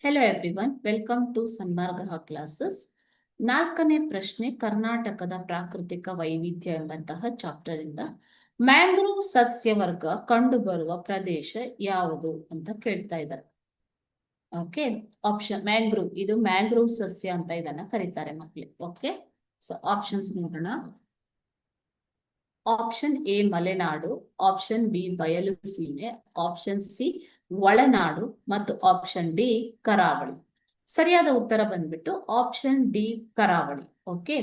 Hello everyone, welcome to Sanmarga classes. 4ನೇ ಪ್ರಶ್ನೆ ಕರ್ನಾಟಕದ ಪ್ರಾಕೃತಿಕ ವೈವಿಧ್ಯ ಎಂಬಂತಹ ಚಾಪ್ಟರ್ ಇಂದ ಮ್ಯಾಂಗ್ರೋವ್ ಸಸ್ಯವರ್ಗ ಕಂಡುಬರುವ ಪ್ರದೇಶ ಯಾವುದು ಅಂತ ಕೇಳ್ತಾ ಇದ್ದಾರೆ. ಓಕೆ, ಆಪ್ಷನ್ ಮ್ಯಾಂಗ್ರೋವ್, ಇದು ಮ್ಯಾಂಗ್ರೋವ್ ಸಸ್ಯ ಅಂತ ಇದನ್ನ ಕರೀತಾರೆ ಮಕ್ಕಳಿಗೆ. ಓಕೆ, ಸೊ ಆಪ್ಷನ್ಸ್ ನೋಡೋಣ. Option A Malenadu, option B ಬಯಲು ಸೀಮೆ, ಆಪ್ಷನ್ ಸಿ ಒಳನಾಡು ಮತ್ತು ಆಪ್ಷನ್ ಡಿ ಕರಾವಳಿ. ಸರಿಯಾದ ಉತ್ತರ ಬಂದ್ಬಿಟ್ಟು ಆಪ್ಷನ್ ಡಿ ಕರಾವಳಿ. ಓಕೆ,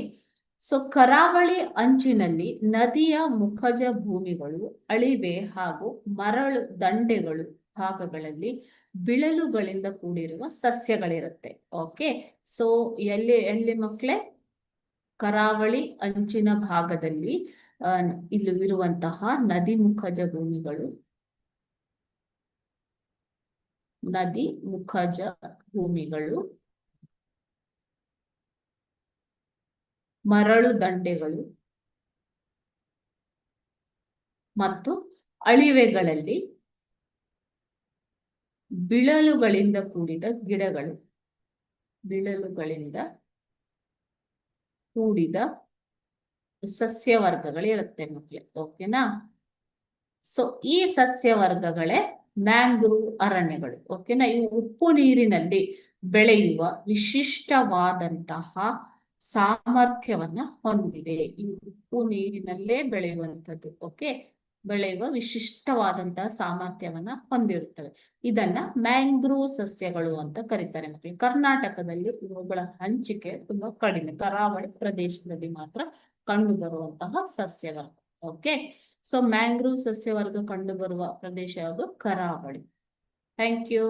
ಸೊ ಕರಾವಳಿ ಅಂಚಿನಲ್ಲಿ ನದಿಯ ಮುಖಜ ಭೂಮಿಗಳು, ಅಳಿವೆ ಹಾಗೂ ಮರಳು ದಂಡೆಗಳು ಭಾಗಗಳಲ್ಲಿ ಬಿಳಲುಗಳಿಂದ ಕೂಡಿರುವ ಸಸ್ಯಗಳಿರುತ್ತೆ. ಓಕೆ, ಸೊ ಎಲ್ಲಿ ಮಕ್ಕಳೇ? ಕರಾವಳಿ ಅಂಚಿನ ಭಾಗದಲ್ಲಿ ಇಲ್ಲಿ ಇರುವಂತಹ ನದಿ ಮುಖಜ ಭೂಮಿಗಳು, ನದಿ ಮುಖಜ ಭೂಮಿಗಳು, ಮರಳು ದಂಡೆಗಳು ಮತ್ತು ಅಳಿವೆಗಳಲ್ಲಿ ಬಿಳಲುಗಳಿಂದ ಕೂಡಿದ ಗಿಡಗಳು, ಬಿಳಲುಗಳಿಂದ ಕೂಡಿದ ಸಸ್ಯವರ್ಗಗಳು ಇರುತ್ತೆ ಮಕ್ಕಳೇ. ಓಕೆನಾ? ಸೊ ಈ ಸಸ್ಯವರ್ಗಗಳೇ ಮ್ಯಾಂಗ್ರೋವ್ ಅರಣ್ಯಗಳು. ಓಕೆನಾ? ಇವು ಉಪ್ಪು ನೀರಿನಲ್ಲಿ ಬೆಳೆಯುವ ವಿಶಿಷ್ಟವಾದಂತಹ ಸಾಮರ್ಥ್ಯವನ್ನ ಹೊಂದಿವೆ. ಈ ಉಪ್ಪು ನೀರಿನಲ್ಲೇ ಬೆಳೆಯುವಂಥದ್ದು. ಓಕೆ, ಬೆಳೆಯುವ ವಿಶಿಷ್ಟವಾದಂತಹ ಸಾಮರ್ಥ್ಯವನ್ನ ಹೊಂದಿರುತ್ತವೆ. ಇದನ್ನ ಮ್ಯಾಂಗ್ರೋವ್ ಸಸ್ಯಗಳು ಅಂತ ಕರೀತಾರೆ ಮಕ್ಕಳು. ಕರ್ನಾಟಕದಲ್ಲಿ ಇವುಗಳ ಹಂಚಿಕೆ ತುಂಬಾ ಕಡಿಮೆ, ಕರಾವಳಿ ಪ್ರದೇಶದಲ್ಲಿ ಮಾತ್ರ ಕಂಡು ಬರುವಂತಹ ಸಸ್ಯವರ್ಗ. ಓಕೆ, ಸೊ ಮ್ಯಾಂಗ್ರೋವ್ ಸಸ್ಯವರ್ಗ ಕಂಡು ಬರುವ ಪ್ರದೇಶ ಯಾವುದು? ಕರಾವಳಿ. Thank you.